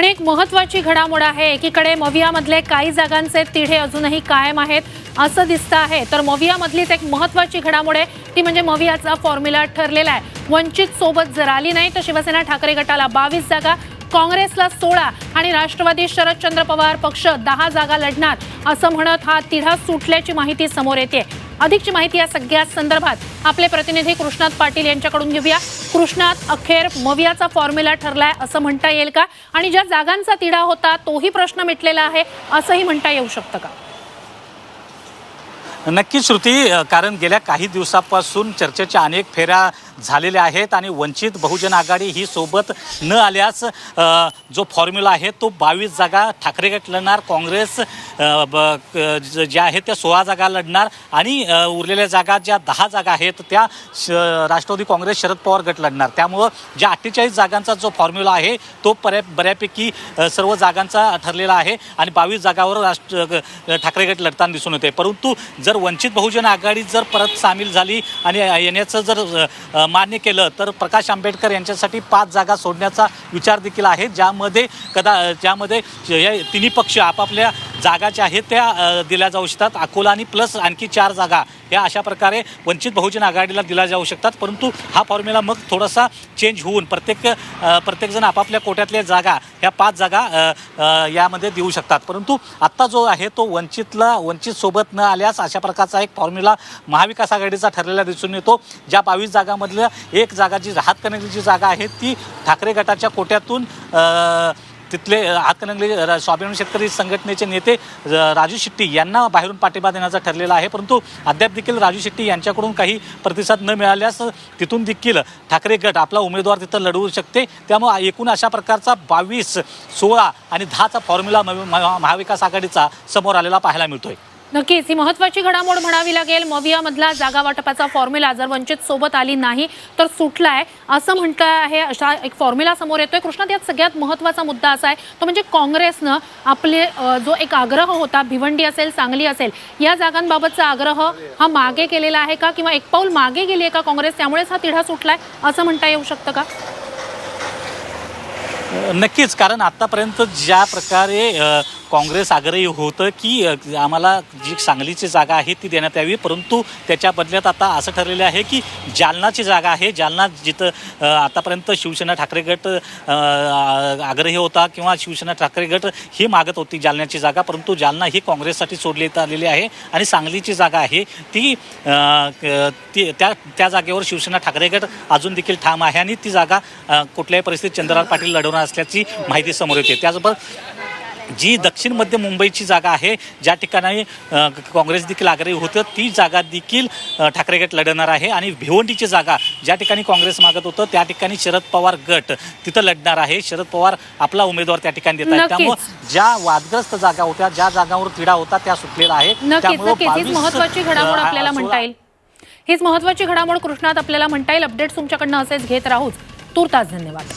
आणि एक महत्त्वाची घडामोड आहे। एकीकडे मवियामधले काही जागांचे तिढे अजूनही कायम आहेत असं दिसतं आहे, तर मवियामधलीच एक महत्त्वाची घडामोड आहे ती म्हणजे मवियाचा फॉर्म्युला ठरलेला आहे। वंचित सोबत जर आली नाही तर शिवसेना ठाकरे गटाला 22 जागा, काँग्रेसला 16 आणि राष्ट्रवादी शरदचंद्र पवार पक्ष 10 जागा लढणार असं म्हणत हा तिढा सुटल्याची माहिती समोर येते। अधिकची माहिती या सगळ्या संदर्भात आपले प्रतिनिधी कृष्णात पाटील यांच्याकडून घेऊया। कृष्णात, अखेर मवियाचा फॉर्म्युला ठरलाय असं म्हणता येईल का? आणि ज्या जागांचा तिढा होता तोही प्रश्न मिटलेला आहे असंही म्हणता येऊ शकतं का? नक्की श्रुती, कारण गेल्या काही दिवसापासून चर्चेच्या अनेक फेऱ्या झालेल्या आहेत आणि वंचित बहुजन आघाडी ही सोबत न आल्यास जो फॉर्म्युला आहे तो 22 जागा ठाकरे गट लढणार, काँग्रेस ज्या आहेत त्या 16 जागा लढणार आणि उरलेल्या जागा ज्या 10 जागा आहेत त्या राष्ट्रवादी काँग्रेस शरद पवार गट लढणार। त्यामुळं ज्या 48 जागांचा जो फॉर्म्युला आहे तो बऱ्यापैकी सर्व जागांचा ठरलेला आहे आणि 22 जागावर ठाकरे गट लढताना दिसून येते। परंतु जर वंचित बहुजन आघाडी जर परत सामील झाली आणि येण्याचं जर मान्य केलं तर प्रकाश आंबेडकर यांच्यासाठी 5 जागा सोडण्याचा विचार देखील आहे, ज्यामध्ये या तिन्ही पक्ष आपापल्या जागा ज्या आहेत त्या दिल्या जाऊ शकतात। अकोला आणि प्लस आणखी 4 जागा या अशा प्रकारे वंचित बहुजन आघाडीला दिल्या जाऊ शकतात। परंतु हा फॉर्म्युला मग थोडासा चेंज होऊन प्रत्येकजण आपापल्या कोट्यातल्या जागा ह्या 5 जागा यामध्ये देऊ शकतात। परंतु आत्ता जो आहे तो वंचित सोबत न आल्यास अशा प्रकारचा एक फॉर्म्युला महाविकास आघाडीचा ठरलेला दिसून येतो। ज्या 22 जागांमधल्या एक जागा जी हातकणंगलेची जागा आहे ती ठाकरे गटाच्या कोट्यातून तिथले हातकणंगले स्वाभिमानी शेतकरी संघटनेचे नेते राजू शेट्टी यांना बाहेरून पाठिंबा देण्याचा ठरलेला आहे। परंतु अद्याप देखील राजू शेट्टी यांच्याकडून काही प्रतिसाद न मिळाल्यास तिथून देखील ठाकरे गट आपला उमेदवार तिथं लढवू शकते। त्यामुळे एकूण अशा प्रकारचा 22, 16 आणि 10चा फॉर्म्युला महाविकास आघाडीचा समोर आलेला पाहायला मिळतोय। नक्कीच ही महत्त्वाची घडामोड म्हणावी लागेल। मवियामधला जागा वाटपाचा फॉर्म्युला जर वंचित सोबत आली नाही तर सुटलाय असं म्हणतं आहे, अशा एक फॉर्म्युला समोर येतोय। कृष्णात यात सगळ्यात महत्त्वाचा मुद्दा असा आहे तो म्हणजे काँग्रेसनं आपले जो एक आग्रह होता, भिवंडी असेल, सांगली असेल, या जागांबाबतचा आग्रह हा मागे केलेला आहे का किंवा एक पाऊल मागे गेली आहे का काँग्रेस, त्यामुळेच हा तिढा सुटलाय असं म्हणता येऊ शकतं का? नक्कीच, कारण आतापर्यंत ज्या प्रकारे काँग्रेस आग्रही होतं की आम्हाला जी सांगलीची जागा आहे ती देण्यात यावी, परंतु त्याच्या बदल्यात आता असं ठरलेलं आहे की जालनाची जागा आहे, जालना जिथं आतापर्यंत शिवसेना ठाकरे गट आग्रही होता किंवा शिवसेना ठाकरे गट ही मागत होती जालन्याची जागा, परंतु जालना ही काँग्रेससाठी सोडण्यात आलेली आहे आणि सांगलीची जागा आहे ती त्या जागेवर शिवसेना ठाकरे गट अजून देखील ठाम आहे आणि ती जागा कुठल्याही परिस्थितीत चंद्रराव पाटील लढवणार असल्याची माहिती समोर येते। त्याचबरोबर जी दक्षिण मध्य मुंबईची जागा आहे ज्या ठिकाणी काँग्रेस देखील आग्रही होतं ती जागा देखील ठाकरे गट लढणार आहे आणि भिवंडीची जागा ज्या ठिकाणी काँग्रेस मागत होतं त्या ठिकाणी शरद पवार गट तिथं लढणार आहे। शरद पवार आपला उमेदवार त्या ठिकाणी देत आहेत, त्यामुळे ज्या वादग्रस्त जागा होत्या, ज्या जागांवर तिढा होता त्या सुटलेल्या आहेत। त्यामुळे महत्त्वाची घडामोड आपल्याला म्हणता येईल, हीच महत्त्वाची घडामोड कृष्णात आपल्याला म्हणता येईल। अपडेट्स तुमच्याकडनं असेच घेत राहूच। तूर्तास धन्यवाद।